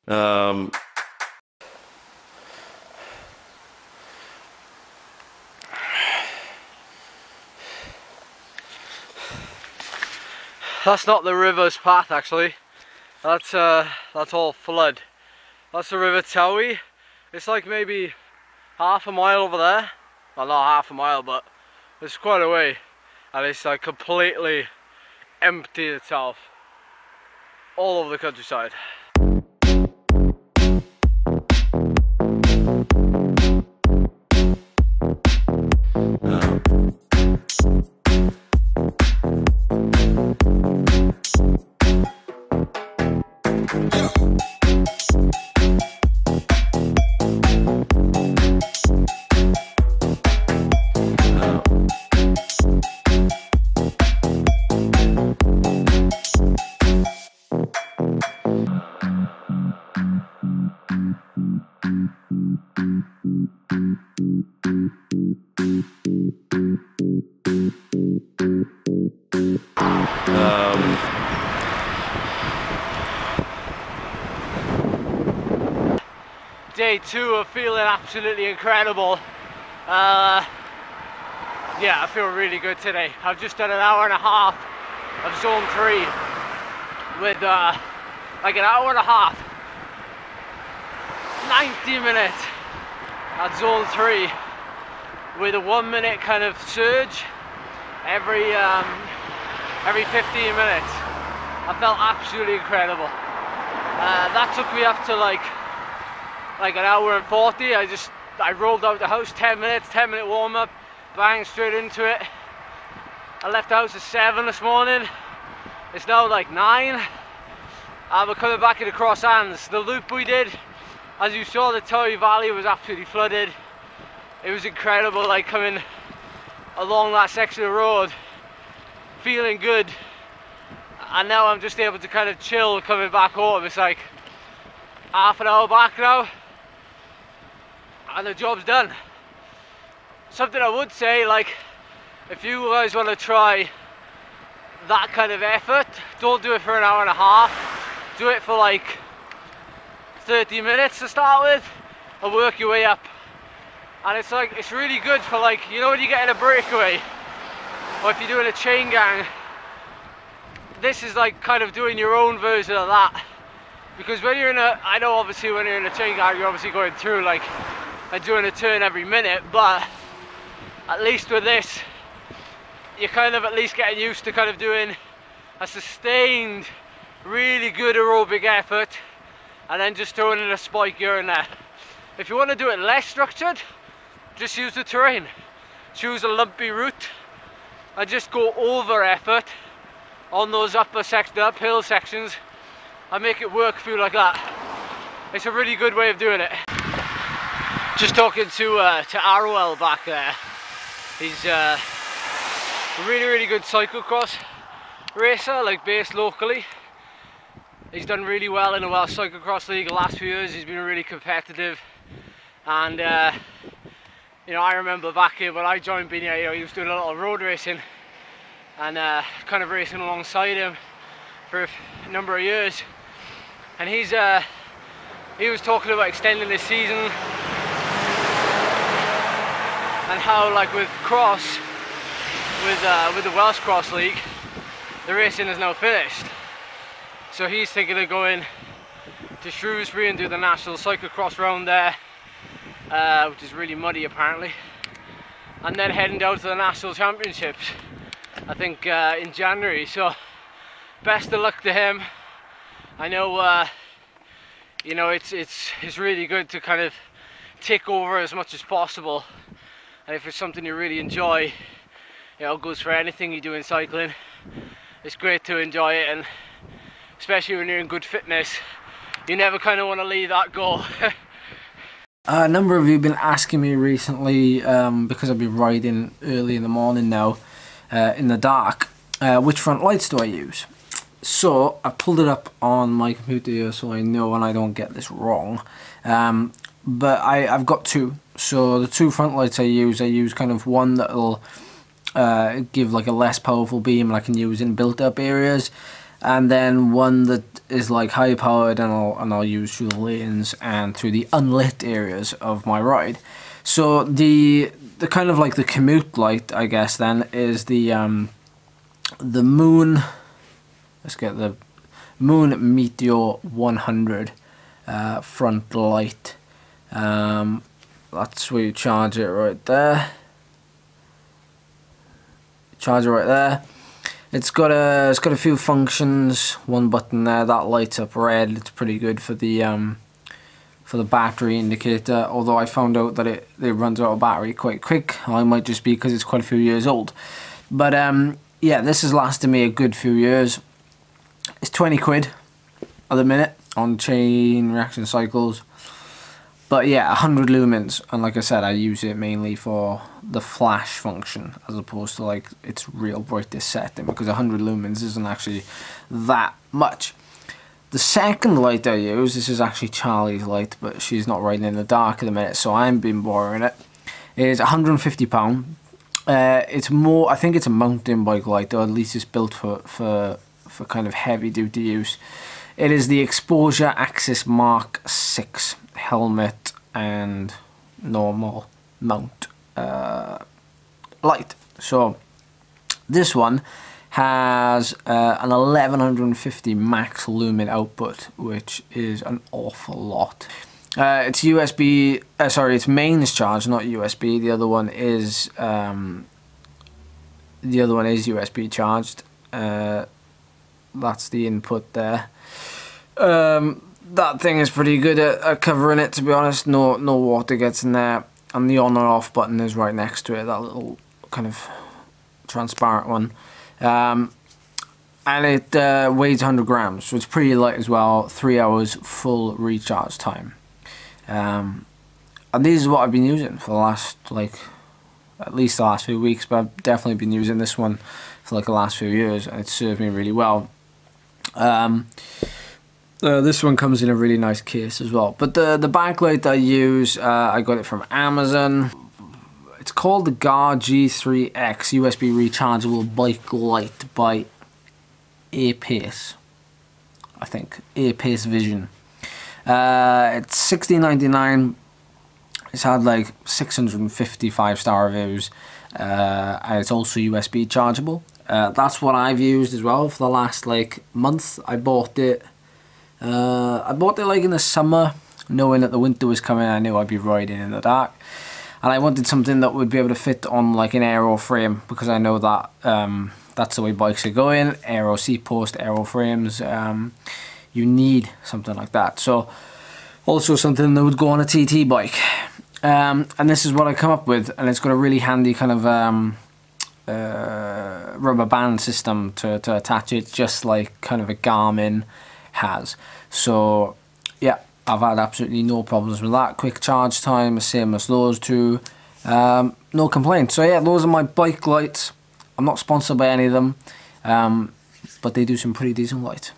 That's not the river's path actually. That's all flood. That's the River Towie. It's like maybe half a mile over there. Well, not half a mile, but it's quite a way. And it's like completely emptied itself all over the countryside. Day 2 of feeling absolutely incredible. Yeah, I feel really good today. I've just done an hour and a half of zone 3 with like an hour and a half, 90 minutes at zone 3 with a 1 minute kind of surge every 15 minutes. I felt absolutely incredible. That took me up to like an hour and 40. I rolled out the house, 10 minutes, 10-minute warm-up, bang, straight into it. I left the house at 7 this morning. It's now like 9. We're coming back into Cross Hands. The loop we did, as you saw, the Towie Valley was absolutely flooded. It was incredible, like coming along that section of road, feeling good. And now I'm just able to kind of chill coming back home. It's like half an hour back now, and the job's done. Something I would say, like, if you guys want to try that kind of effort, don't do it for an hour and a half. Do it for like 30 minutes to start with, and work your way up. And it's like, it's really good for, like, you know, when you get in a breakaway, or if you're doing a chain gang, this is like kind of doing your own version of that. Because when you're in a, I know obviously when you're in a chain gang, you're obviously going through like and doing a turn every minute, but at least with this, you're kind of at least getting used to kind of doing a sustained, really good aerobic effort, and then just throwing in a spike here and there. If you want to do it less structured, just use the terrain. Choose a lumpy route and just go over effort on those uphill sections and make it work for you like that. It's a really good way of doing it. Just talking to Arwell back there. He's a really good cyclocross racer, like based locally. He's done really well in the Welsh Cyclocross League the last few years. He's been really competitive, and you know, I remember back in when I joined Binia, you know, he was doing a lot of road racing and kind of racing alongside him for a number of years. And he was talking about extending this season, and how, like, with cross, with the Welsh Cross League, the racing is now finished. So he's thinking of going to Shrewsbury and do the national cyclocross round there, which is really muddy apparently, and then heading down to the national championships, I think in January. So best of luck to him. I know you know, it's really good to kind of take over as much as possible, and if it's something you really enjoy, you know, it goes for anything you do in cycling. It's great to enjoy it, and especially when you're in good fitness, you never kind of want to leave that go. A number of you have been asking me recently, because I've been riding early in the morning now, in the dark, which front lights do I use? So I pulled it up on my computer here so I know and I don't get this wrong. But I've got two. So the two front lights I use kind of one that'll give like a less powerful beam and I can use in built up areas, and then one that is like high powered, and I'll use through the lanes and through the unlit areas of my ride. So the kind of like the commute light, I guess, then is the Moon. Let's get the Moon Meteor 100 front light. That's where you charge it right there. Charger right there. It's got a few functions. One button there that lights up red. It's pretty good for the battery indicator. Although I found out that it runs out of battery quite quick. I might just be because it's quite a few years old. But yeah, this has lasted me a good few years. It's 20 quid at the minute on Chain Reaction Cycles. But yeah, 100 lumens, and like I said, I use it mainly for the flash function as opposed to like its real brightest setting, because 100 lumens isn't actually that much. The second light I use, this is actually Charlie's light, but she's not riding in the dark at the minute, so I've been borrowing it, is £150. It's more, I think it's a mountain bike light, or at least it's built for kind of heavy duty use. It is the Exposure Axis Mark 6 helmet and normal mount light. So this one has an 1150 max lumen output, which is an awful lot. It's USB, sorry, it's mains charge, not USB. The other one is USB charged. That's the input there. That thing is pretty good at covering it, to be honest. No water gets in there, and the on and off button is right next to it, that little kind of transparent one. And it weighs 100 grams, so it's pretty light as well. 3 hours full recharge time. And this is what I've been using for the last, like, at least the last few weeks, but I've definitely been using this one for like the last few years, and it's served me really well. This one comes in a really nice case as well. But the backlight I use, I got it from Amazon. It's called the GAR G3X USB rechargeable bike light by A-Pace, I think. A-Pace Vision. It's $16.99. It's had like 650 5-star reviews, and it's also USB chargeable. That's what I've used as well for the last like month. I bought it like in the summer, knowing that the winter was coming. I knew I'd be riding in the dark, and I wanted something that would be able to fit on like an aero frame, because I know that that's the way bikes are going. Aero seat post, aero frames. You need something like that. So also something that would go on a TT bike. And this is what I come up with, and it's got a really handy kind of rubber band system to attach it, just like kind of a Garmin has. So yeah, I've had absolutely no problems with that. Quick charge time, same as those two. No complaints. So yeah, those are my bike lights. I'm not sponsored by any of them, but they do some pretty decent light.